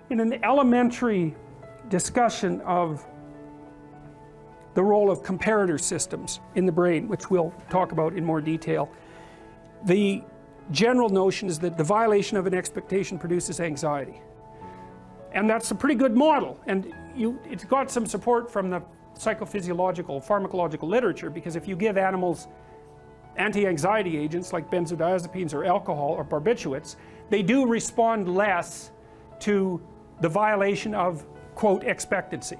in an elementary discussion of the role of comparator systems in the brain, which we'll talk about in more detail, the general notion is that the violation of an expectation produces anxiety. And that's a pretty good model, and it's got some support from the psychophysiological, pharmacological literature, because if you give animals anti-anxiety agents like benzodiazepines or alcohol or barbiturates, they do respond less to the violation of, quote, expectancy.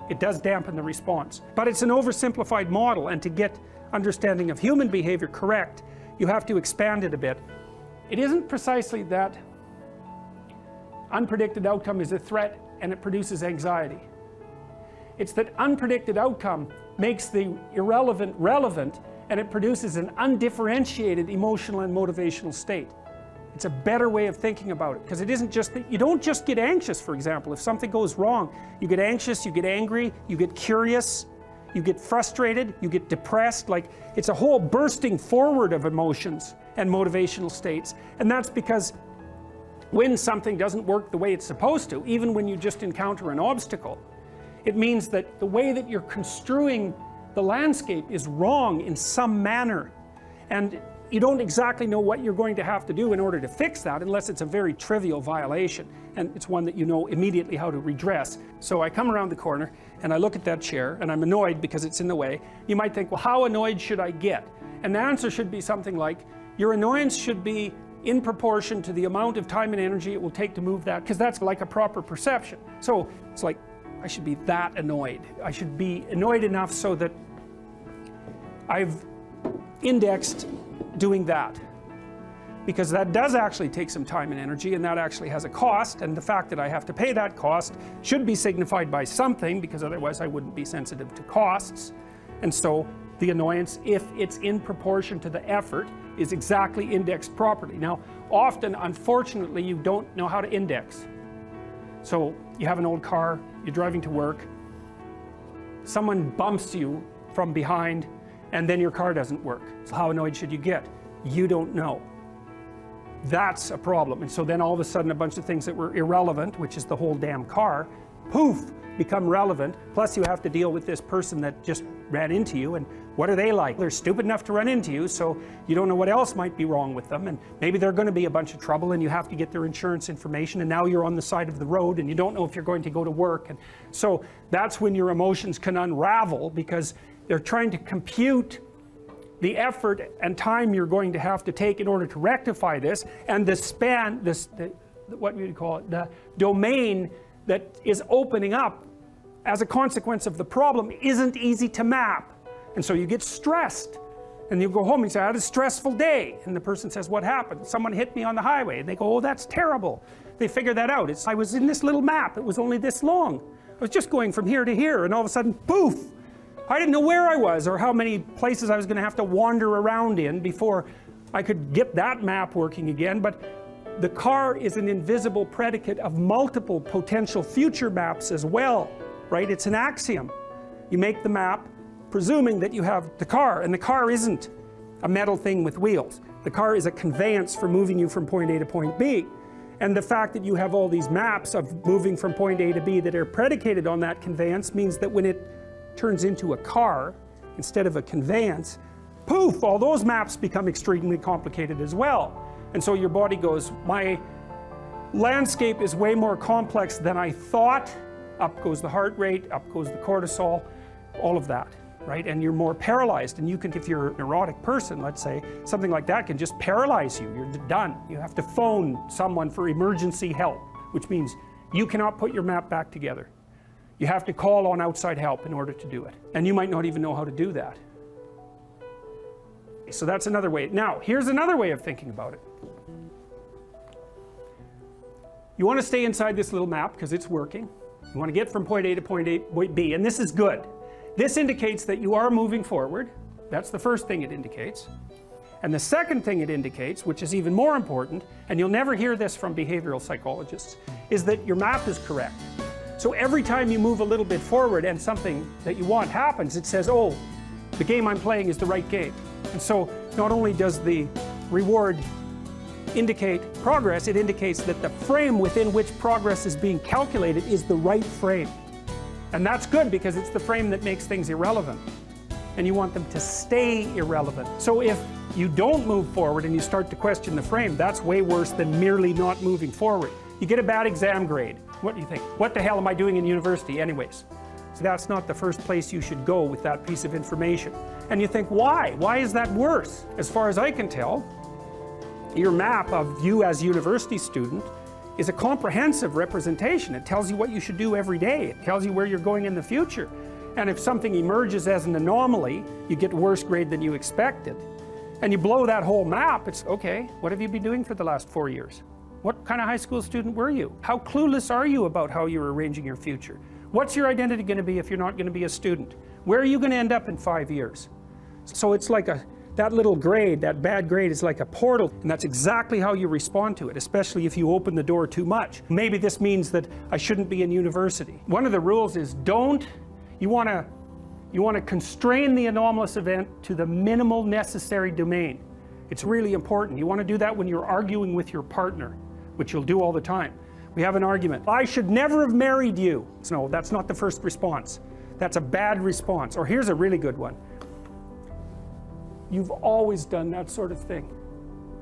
It does dampen the response. But it's an oversimplified model, and to get understanding of human behavior correct, you have to expand it a bit. It isn't precisely that unpredicted outcome is a threat and it produces anxiety. It's that unpredicted outcome makes the irrelevant relevant, and it produces an undifferentiated emotional and motivational state. It's a better way of thinking about it, because it isn't just that you don't just get anxious. For example, if something goes wrong, you get anxious, you get angry, you get curious, you get frustrated, you get depressed. Like, it's a whole bursting forward of emotions and motivational states. And that's because when something doesn't work the way it's supposed to, even when you just encounter an obstacle, it means that the way that you're construing the landscape is wrong in some manner. And you don't exactly know what you're going to have to do in order to fix that, unless it's a very trivial violation, and it's one that you know immediately how to redress. So I come around the corner and I look at that chair and I'm annoyed because it's in the way. You might think, well, how annoyed should I get? And the answer should be something like, your annoyance should be in proportion to the amount of time and energy it will take to move that, because that's like a proper perception. So it's like, I should be that annoyed. I should be annoyed enough so that I've indexed doing that, because that does actually take some time and energy, and that actually has a cost, and the fact that I have to pay that cost should be signified by something, because otherwise I wouldn't be sensitive to costs. And so the annoyance, if it's in proportion to the effort, is exactly indexed properly. Now, often, unfortunately, you don't know how to index. So you have an old car, you're driving to work, someone bumps you from behind, and then your car doesn't work. So how annoyed should you get? You don't know. That's a problem. And so then all of a sudden a bunch of things that were irrelevant, which is the whole damn car, poof, become relevant. Plus you have to deal with this person that just ran into you, and what are they like? They're stupid enough to run into you, so you don't know what else might be wrong with them, and maybe they're going to be a bunch of trouble, and you have to get their insurance information, and now you're on the side of the road and you don't know if you're going to go to work. And so that's when your emotions can unravel, because they're trying to compute the effort and time you're going to have to take in order to rectify this, and the span, what you would call it, the domain that is opening up as a consequence of the problem isn't easy to map. And so you get stressed, and you go home and you say, I had a stressful day, and the person says, what happened? Someone hit me on the highway, and they go, oh, that's terrible. They figure that out. I was in this little map, it was only this long. I was just going from here to here, and all of a sudden, poof, I didn't know where I was or how many places I was going to have to wander around in before I could get that map working again. But the car is an invisible predicate of multiple potential future maps as well, right? It's an axiom. You make the map presuming that you have the car, and the car isn't a metal thing with wheels. The car is a conveyance for moving you from point A to point B. And the fact that you have all these maps of moving from point A to B that are predicated on that conveyance means that when it turns into a car instead of a conveyance, poof, all those maps become extremely complicated as well. And so your body goes, my landscape is way more complex than I thought. Up goes the heart rate, up goes the cortisol, all of that, right? And you're more paralyzed. And you can, if you're a neurotic person, let's say, something like that can just paralyze you. You're done. You have to phone someone for emergency help, which means you cannot put your map back together. You have to call on outside help in order to do it. And you might not even know how to do that. So that's another way. Now, here's another way of thinking about it. You want to stay inside this little map because it's working. You want to get from point A to point B, and this is good. This indicates that you are moving forward. That's the first thing it indicates. And the second thing it indicates, which is even more important, and you'll never hear this from behavioral psychologists, is that your map is correct. So every time you move a little bit forward and something that you want happens, it says, oh, the game I'm playing is the right game. And so not only does the reward indicate progress, it indicates that the frame within which progress is being calculated is the right frame. And that's good because it's the frame that makes things irrelevant. And you want them to stay irrelevant. So if you don't move forward and you start to question the frame, that's way worse than merely not moving forward. You get a bad exam grade. What do you think? What the hell am I doing in university anyways? So that's not the first place you should go with that piece of information. And you think, why? Why is that worse? As far as I can tell, your map of you as a university student is a comprehensive representation. It tells you what you should do every day. It tells you where you're going in the future. And if something emerges as an anomaly, you get worse grade than you expected. And you blow that whole map, it's okay, what have you been doing for the last 4 years? What kind of high school student were you? How clueless are you about how you're arranging your future? What's your identity going to be if you're not going to be a student? Where are you going to end up in 5 years? So it's like that little grade, that bad grade is like a portal, and that's exactly how you respond to it, especially if you open the door too much. Maybe this means that I shouldn't be in university. One of the rules is you want to constrain the anomalous event to the minimal necessary domain. It's really important. You want to do that when you're arguing with your partner, which you'll do all the time. We have an argument. I should never have married you. No, that's not the first response. That's a bad response. Or here's a really good one. You've always done that sort of thing,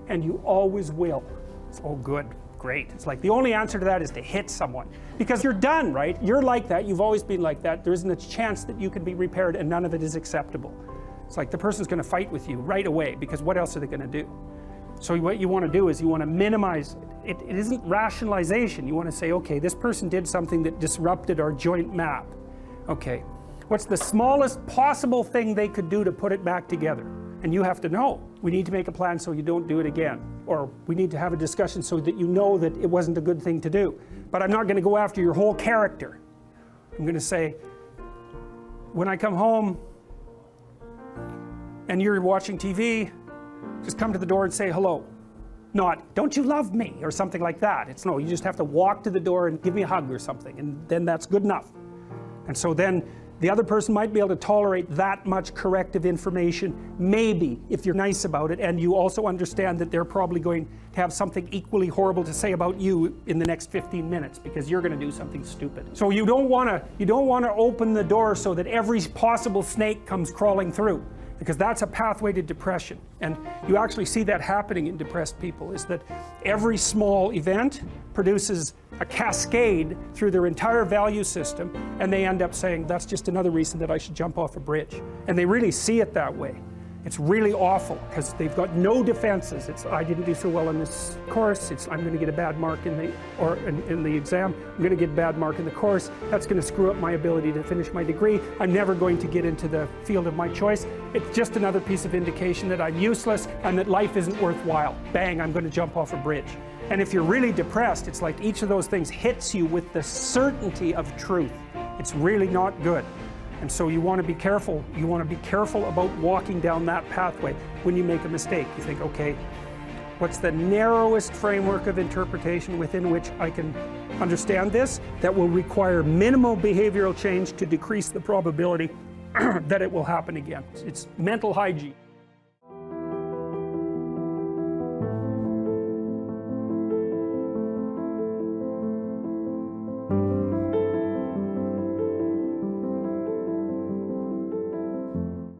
and you always will. It's all good, great. It's like the only answer to that is to hit someone, because you're done, right? You're like that, you've always been like that. There isn't a chance that you can be repaired, and none of it is acceptable. It's like the person's going to fight with you right away, because what else are they going to do? So what you want to do is you want to minimize it. It isn't rationalization. You want to say, okay, this person did something that disrupted our joint map. Okay, what's the smallest possible thing they could do to put it back together? And you have to know. We need to make a plan so you don't do it again. Or we need to have a discussion so that you know that it wasn't a good thing to do. But I'm not going to go after your whole character. I'm going to say, when I come home and you're watching TV, just come to the door and say hello. Not, don't you love me? Or something like that. It's no, you just have to walk to the door and give me a hug or something. And then that's good enough. And so then the other person might be able to tolerate that much corrective information, maybe, if you're nice about it, and you also understand that they're probably going to have something equally horrible to say about you in the next 15 minutes, because you're going to do something stupid. So you don't want to open the door so that every possible snake comes crawling through, because that's a pathway to depression. And you actually see that happening in depressed people, is that every small event produces a cascade through their entire value system, and they end up saying, that's just another reason that I should jump off a bridge. And they really see it that way. It's really awful, because they've got no defenses. It's, I didn't do so well in this course, it's, I'm going to get a bad mark in the exam, I'm going to get a bad mark in the course, that's going to screw up my ability to finish my degree, I'm never going to get into the field of my choice. It's just another piece of indication that I'm useless and that life isn't worthwhile. Bang, I'm going to jump off a bridge. And if you're really depressed, it's like each of those things hits you with the certainty of truth. It's really not good. And so you want to be careful. You want to be careful about walking down that pathway when you make a mistake. You think, okay, what's the narrowest framework of interpretation within which I can understand this that will require minimal behavioral change to decrease the probability that it will happen again? It's mental hygiene.